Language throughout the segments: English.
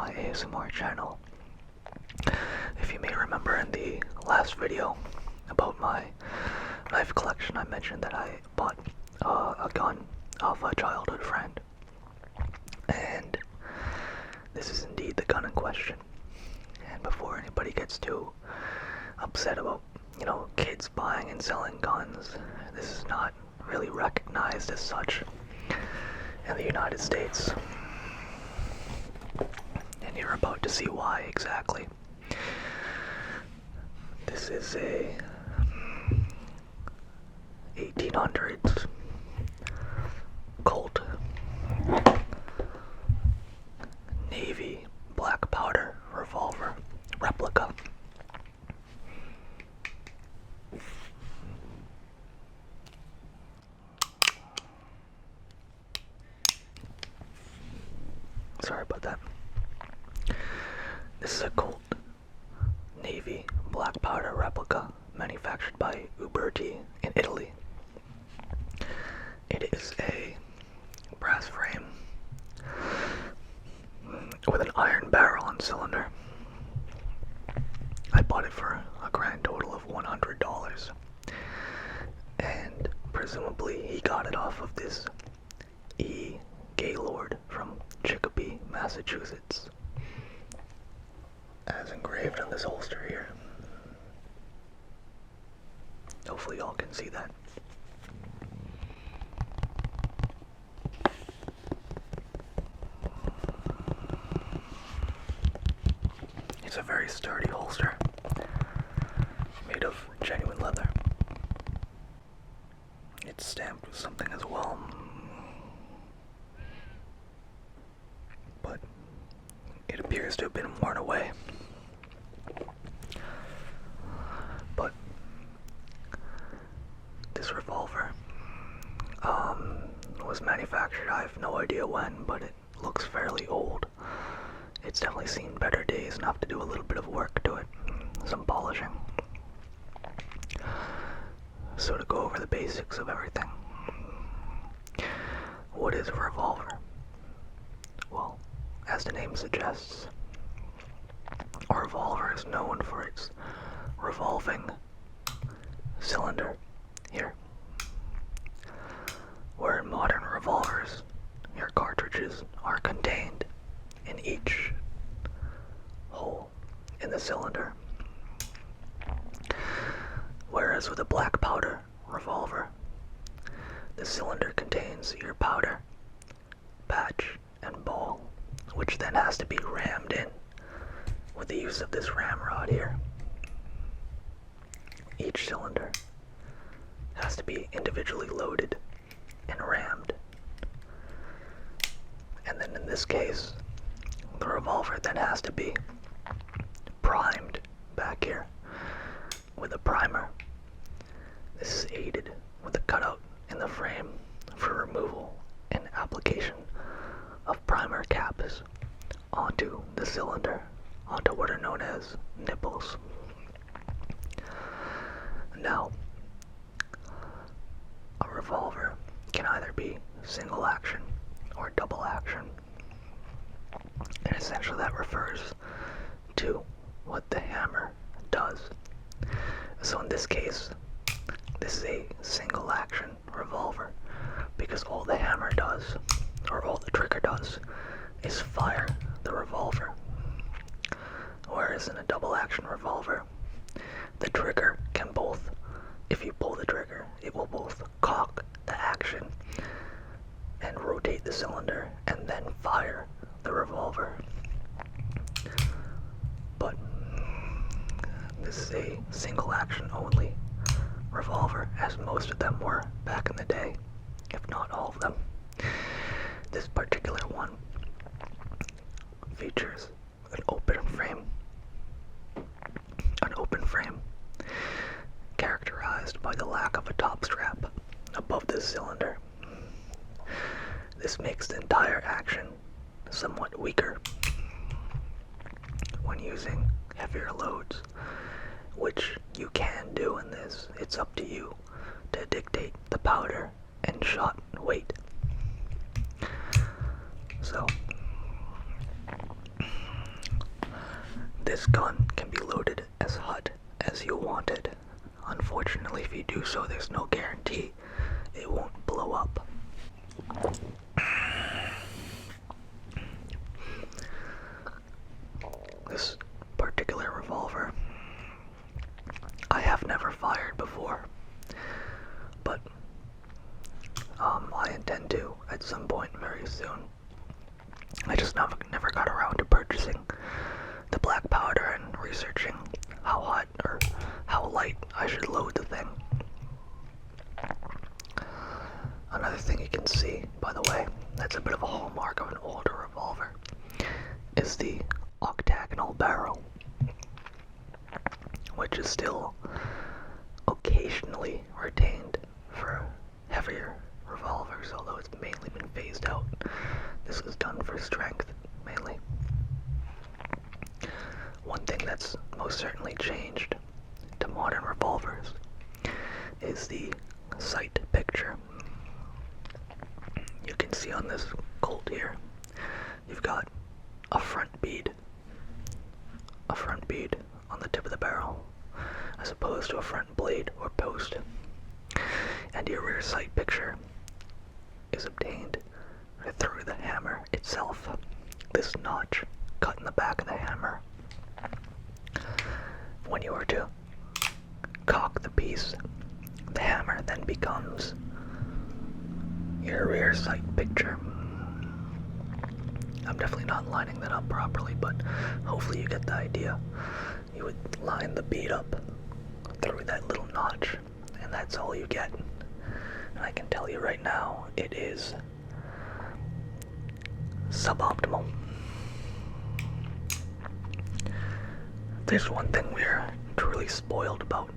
my ASMR channel. If you may remember in the last video about my knife collection, I mentioned that I bought a gun of a childhood friend. And this is indeed the gun in question. And before anybody gets too upset about, kids buying and selling guns, this is not really recognized as such in the United States. And you're about to see why exactly. This is a 1800s Colt navy black powder revolver replica. Sorry about that. This is a Colt navy black powder replica manufactured by Uberti in Italy. It is a brass frame with an iron barrel and cylinder. I bought it for a grand total of $100, and presumably he got it off of this E. Gaylord from Chicopee, Massachusetts, as engraved on this holster here. Hopefully y'all can see that. It's a very sturdy holster, made of genuine leather. It's stamped with something as well, but it appears to have been worn away. But this revolver was manufactured, I have no idea when, but it looks fairly old. It's definitely seen better days and have to do a little bit of work to it, some polishing. So to go over the basics of everything. What is a revolver? Well, as the name suggests, a revolver is known for its revolving cylinder here. Where in modern revolvers, your cartridges are contained in each hole in the cylinder. Whereas with a black powder revolver, the cylinder contains your powder, patch, and ball, which then has to be rammed in with the use of this ramrod here. Each cylinder has to be individually loaded and rammed. And then in this case, the revolver then has to be primed back here with a primer. This is aided with a cutout in the frame for removal and application of primer caps onto the cylinder, onto what are known as nipples. Now, a revolver can either be single action or double action, and essentially that refers to what the hammer does. So in this case, this is a single action revolver because all the hammer does, or all the trigger does, is fire the revolver. Whereas in a double action revolver, the trigger can both, if you pull the trigger, it will both cock the action and rotate the cylinder and then fire the revolver. But this is a single action only revolver, as most of them were back in the day, if not all of them. This particular one features an open frame characterized by the lack of a top strap above the cylinder. This makes the entire action somewhat weaker when using heavier loads, which you can do in this. It's up to you to dictate the powder and shot weight. So, this gun can be loaded as hot as you want it. Unfortunately, if you do so, there's no guarantee it won't blow up. This particular revolver I have never fired before, but I intend to at some point very soon. I just never got around to purchasing the black powder and researching how hot or how light I should load the thing. Another thing you can see, by the way, that's a bit of a hallmark of an older revolver, is the octagonal barrel, which is still occasionally retained for heavier revolvers, although it's mainly been phased out. This is done for strength, mainly. One thing that's most certainly changed to modern revolvers is the sight picture. You can see on this Colt here, you've got a front bead on the tip of the barrel, as opposed to a front blade or post. And your rear sight picture is obtained through the hammer itself. This notch cut in the back of the hammer. When you are to cock the piece, the hammer then becomes your rear sight picture. I'm definitely not lining that up properly, but hopefully you get the idea. You would line the bead up through that little notch, and that's all you get. And I can tell you right now, it is suboptimal. There's one thing we're truly spoiled about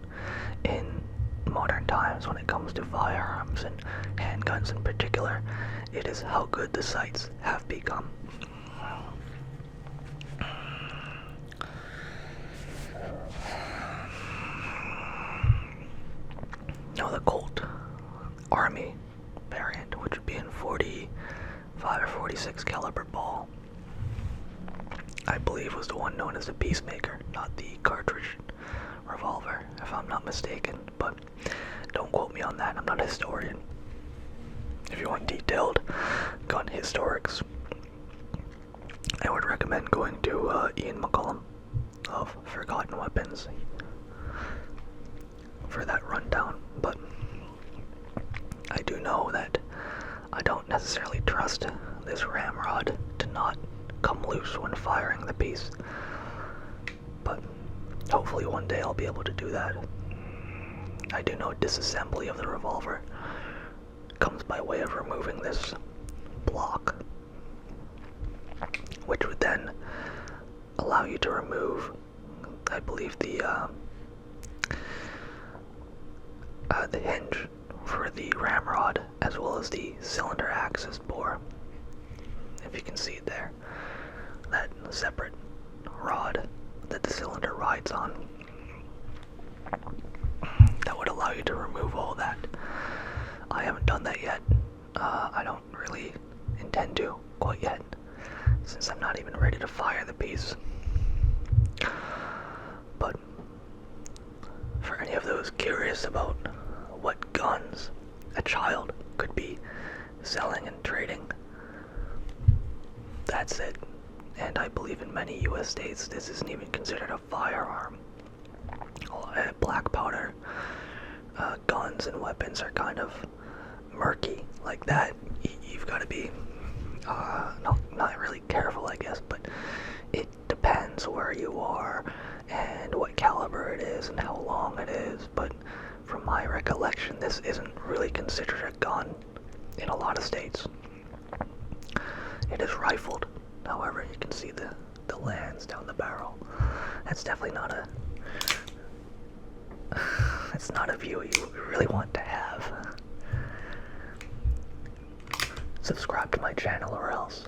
in modern times when it comes to firearms and handguns in particular. It is how good the sights have become. Now the Colt Army variant, which would be in 45 or 46 caliber ball, I believe was the one known as the Peacemaker, not the cartridge revolver, if I'm not mistaken, but don't quote me on that, I'm not a historian. If you want detailed gun historics, I would recommend going to Ian McCollum of Forgotten Weapons for that rundown, but I do know that I don't necessarily trust this ramrod to not come loose when firing the piece, but hopefully one day I'll be able to do that. I do know disassembly of the revolver comes by way of removing this block, which would then allow you to remove, I believe, the hinge for the ramrod, as well as the cylinder axis bore. If you can see it there, that separate rod that the cylinder rides on, that would allow you to remove all that. I haven't done that yet. I don't really intend to quite yet, since I'm not even ready to fire the piece. But for any of those curious about what guns a child could be selling and trading, that's it. And I believe in many US states this isn't even considered a firearm. Black powder guns and weapons are kind of murky like that. You've got to be not really careful, I guess, but it depends where you are and what caliber it is and how long it is. But from my recollection, this isn't really considered a gun in a lot of states. It is rifled. However, you can see the lands down the barrel. That's definitely not a it's not a view you really want to have. Subscribe to my channel or else.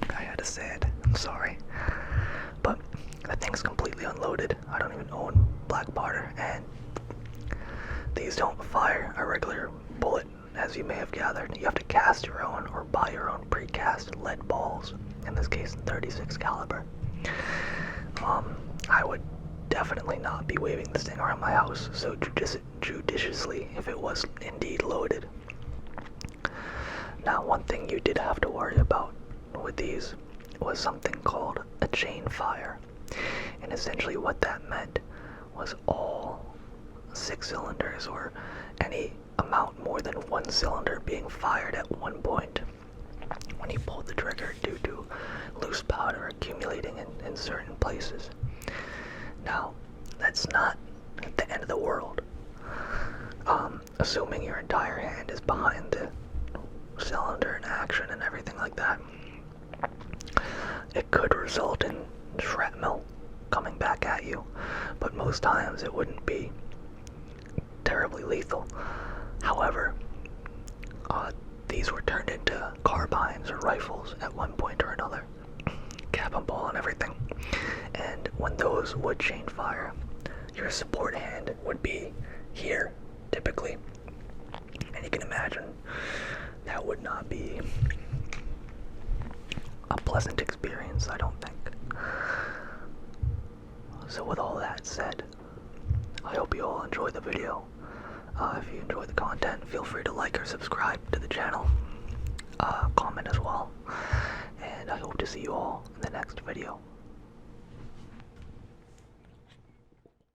I had to say it. I'm sorry. But that thing's completely unloaded. I don't even own black powder, and these don't fire a regular bullet as you may have gathered, you have to cast your own or buy your own pre-cast lead balls, in this case 36 caliber. I would definitely not be waving this thing around my house so judiciously if it was indeed loaded. Now, one thing you did have to worry about with these was something called a chain fire. And essentially what that meant was all 6 cylinders or any amount more than 1 cylinder being fired at one point when you pulled the trigger due to loose powder accumulating in certain places. Now, that's not the end of the world. Assuming your entire hand is behind the cylinder in action and everything like that, it could result in shrapnel coming back at you, but most times it wouldn't be terribly lethal. However, these were turned into carbines or rifles at one point or another, cap and ball and everything, and when those would chain fire, your support hand would be here typically, and you can imagine that would not be a pleasant experience, I don't think. So with all that said, I hope you all enjoy the video. If you enjoy the content, feel free to like or subscribe to the channel, comment as well, and I hope to see you all in the next video.